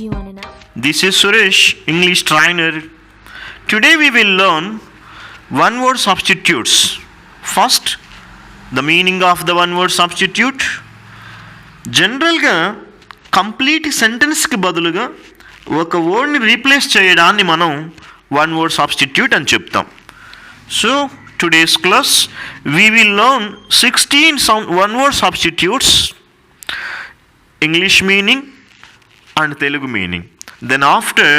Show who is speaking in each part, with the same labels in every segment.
Speaker 1: you on an app.
Speaker 2: This is Suresh, English trainer. Today we will learn one word substitutes. First, the meaning of the one word substitute. జనరల్గా complete సెంటెన్స్కి బదులుగా ఒక వర్డ్ని replace చేయడాన్ని మనం one word substitute అని చెప్తాం. So today's class we will learn 16 one word substitutes, English meaning and Telugu meaning. Then after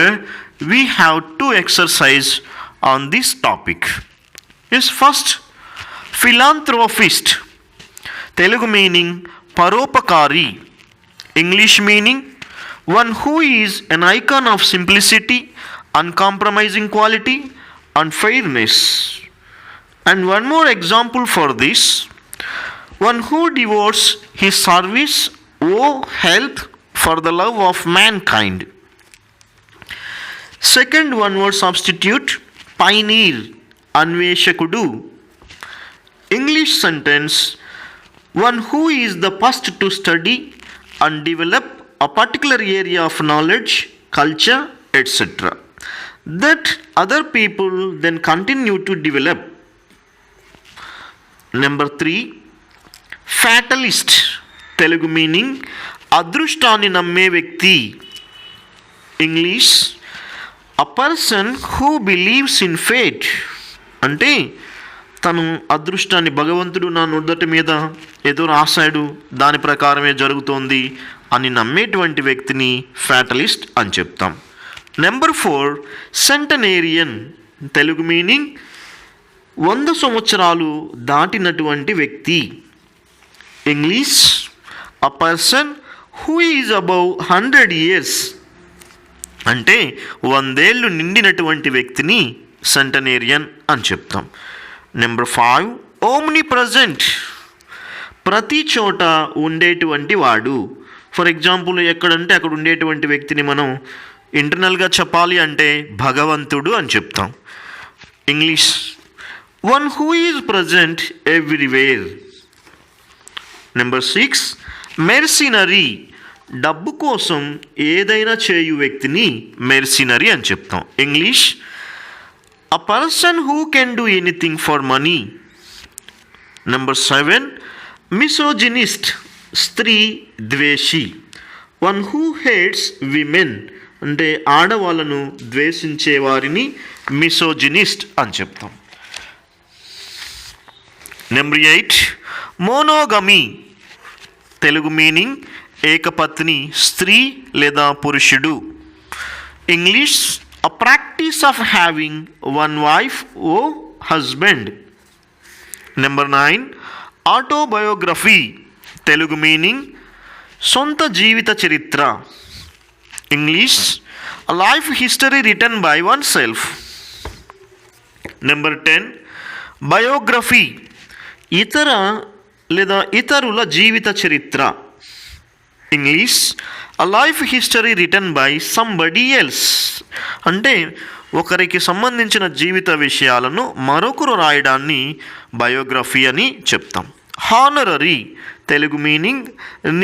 Speaker 2: we have to exercise on this topic. Is first philanthropist. Telugu meaning paropakari. English meaning one who is an icon of simplicity, uncompromising quality and fairness. And one more example for this, one who devotes his service or health for the love of mankind. Second one word substitute, pioneer, anveshakudu. English sentence, one who is the first to study and develop a particular area of knowledge, culture, etc. that other people then continue to develop. Number 3, fatalist. Telugu meaning అదృష్టాన్ని నమ్మే వ్యక్తి. English a person who believes in fate. అంటే తను అదృష్టాన్ని, భగవంతుడు నా నుదుటి మీద ఏదో రాశాడు, దాని ప్రకారమే జరుగుతోంది అని నమ్మేటువంటి వ్యక్తిని ఫ్యాటలిస్ట్ అని చెప్తాం. నెంబర్ 4, సెంటనేరియన్. తెలుగు మీనింగ్ 100 సంవత్సరాలు దాటినటువంటి వ్యక్తి. English a person who is above 100 years. అంటే 100 ఏళ్ళు నిండినటువంటి వ్యక్తిని సెంటనేరియన్ అని చెప్తాం. Number 5, omni present. ప్రతి చోట ఉండేటువంటి వాడు. ఫర్ ఎగ్జాంపుల్ ఎక్కడంటే అక్కడ ఉండేటువంటి వ్యక్తిని మనం ఇంటర్నల్గా చెప్పాలి అంటే భగవంతుడు అని చెప్తాం. English one who is present everywhere. Number 6, mercenary. డబ్బు కోసం ఏదైనా చేయు వ్యక్తిని మెర్సినరీ అని చెప్తాం. English a person who can do anything for money. Number 7, misogynist. స్త్రీ ద్వేషి. One who hates women. అంటే ఆడవాళ్ళను ద్వేషించే వారిని మిసోజినిస్ట్ అని చెప్తాం. Number 8, monogamy. తెలుగు మీనింగ్ ఏకపత్ని, స్త్రీ లేదా పురుషుడు. English a practice of having one wife oh husband. Number 9, autobiography. Telugu meaning సొంత జీవిత చరిత్ర. English a life history written by one self. Number 10, biography. ఇతరుల జీవిత చరిత్ర. English a life history written by somebody else. అంటే ఒకరికి సంబంధించిన జీవిత విషయాలను మరొకరు రాయడాన్ని బయోగ్రఫీ అని చెప్తాం. హానరరీ. తెలుగు మీనింగ్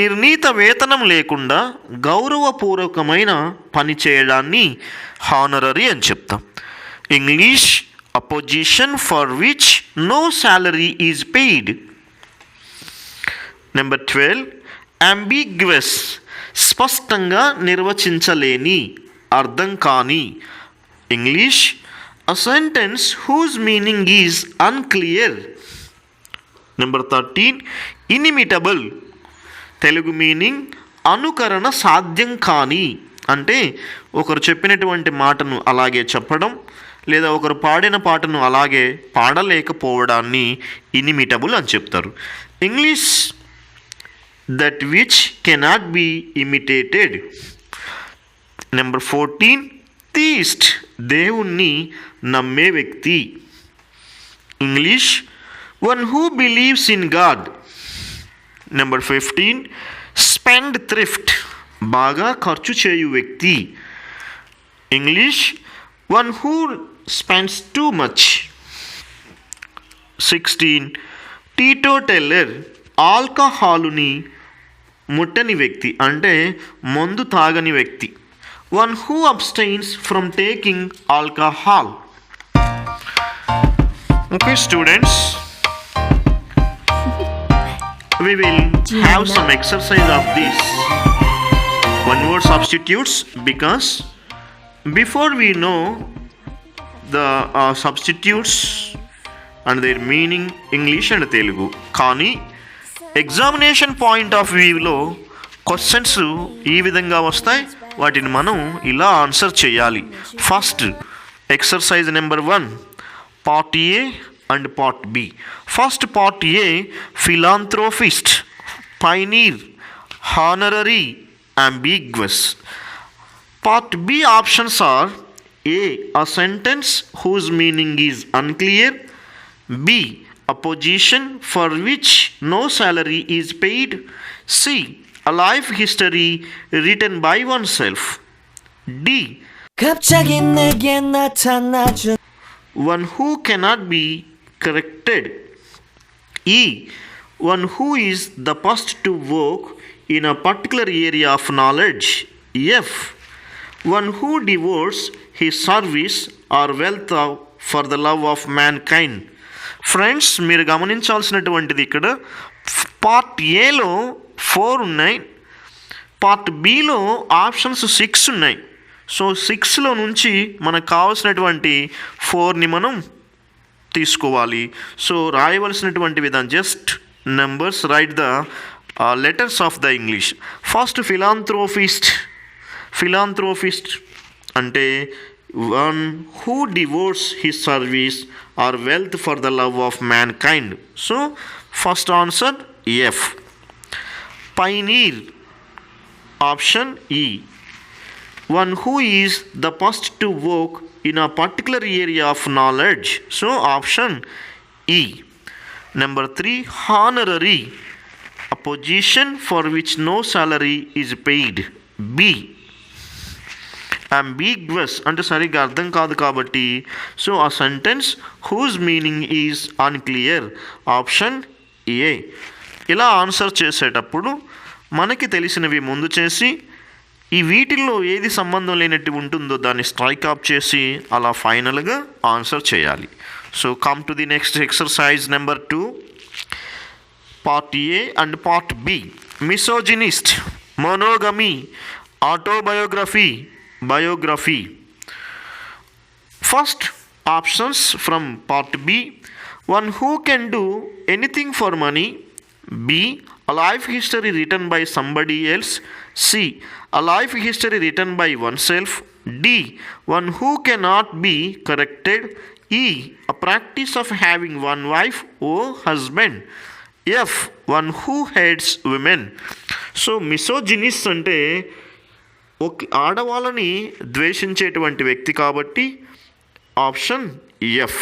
Speaker 2: నిర్ణీత వేతనం లేకుండా గౌరవపూర్వకమైన పని చేయడాన్ని హానరరీ అని చెప్తాం. English a position for which no salary is paid. Number 12, ambiguous. స్పష్టంగా నిర్వచించలేని, అర్థం కాని. English a sentence whose meaning is unclear. Number 13, inimitable. Telugu meaning అనుకరణ సాధ్యం కాని. అంటే ఒకరు చెప్పినటువంటి మాటను అలాగే చెప్పడం లేదా ఒకరు పాడిన పాటను అలాగే పాడలేకపోవడాన్ని ఇనిమిటబుల్ అని చెప్తారు. English that which cannot be imitated. Number 14, theist. దేవుణ్ణి నమ్మే వ్యక్తి. English one who believes in God. Number 15, spend thrift. బాగా ఖర్చు చేయు వ్యక్తి. English one who spends too much. 16, టీటోటెల్లర్. ఆల్కహాలుని ముట్టని వ్యక్తి, అంటే మందు తాగని వ్యక్తి. One who abstains from taking alcohol. Okay, students, we will have some exercise of this one word substitutes, because before we know the substitutes and their meaning English and Telugu, కానీ examination point of వ్యూలో questions ఈ విధంగా వస్తాయి, వాటిని మనం ఇలా answer చేయాలి. First exercise number 1, part A and part B. First part A, philanthropist, pioneer, honorary, ambiguous. Part B options are a sentence whose meaning is unclear, B, a position for which no salary is paid, C, a life history written by oneself, D, one who cannot be corrected, E, one who is the first to work in a particular area of knowledge, F, one who devotes his service or wealth for the love of mankind. Friends, మీరు గమనించాల్సినటువంటిది ఇక్కడ part ఏలో 4 ఉన్నాయి, part below options 6 ఉన్నాయి. So 6లో నుంచి మనకు కావాల్సినటువంటి 4ని మనం తీసుకోవాలి. సో రాయవలసినటువంటి విధానం, just numbers, right the letters of the English. First, philanthropist అంటే one who devotes his service or wealth for the love of mankind. So first answer F. Pioneer, option E, one who is the first to work in a particular area of knowledge. So option E. Number 3, honorary, a position for which no salary is paid, B. ambiguous అంటే సరిగ్గా అర్థం కాదు కాబట్టి, so ఆ sentence whose meaning is unclear, option A. ఇలా answer చేసేటప్పుడు మనకి తెలిసినవి ముందు చేసి ఈ వీటిల్లో ఏది సంబంధం లేనట్టు ఉంటుందో దాన్ని స్ట్రైక్ ఆఫ్ చేసి అలా ఫైనల్గా ఆన్సర్ చేయాలి. So come to the next exercise number 2, part A and part B. Misogynist, monogamy, autobiography, biography. First options from part B, one who can do anything for money, B, a life history written by somebody else, C, a life history written by oneself, D, one who cannot be corrected, E, a practice of having one wife or husband, F, one who hates women. So misogynist అంటే ఆడవాళ్ళని ద్వేషించేటువంటి వ్యక్తి కాబట్టి option F.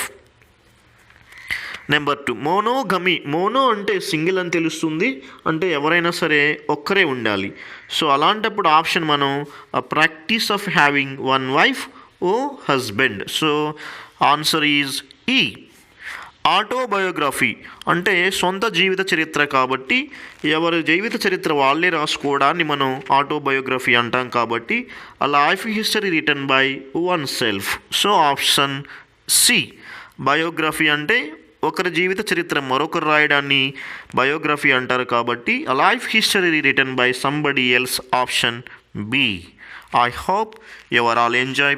Speaker 2: Number 2, మోనోగమీ. Mono అంటే single అని తెలుస్తుంది, అంటే ఎవరైనా సరే ఒక్కరే ఉండాలి. సో అలాంటప్పుడు ఆప్షన్ మనం practice of having one wife oh husband. So answer is E. Autobiography అంటే సొంత జీవిత చరిత్ర కాబట్టి ఎవరి జీవిత చరిత్ర వాళ్ళే రాసుకోవడాన్ని మనం ఆటోబయోగ్రఫీ అంటాం కాబట్టి ఆ life history written by one self. So option C. Biography అంటే ఒకరి జీవిత చరిత్ర మరొకరు రాయడాన్ని బయోగ్రఫీ అంటారు కాబట్టి ఆ life history written by somebody else, option B. I hope you are all enjoy.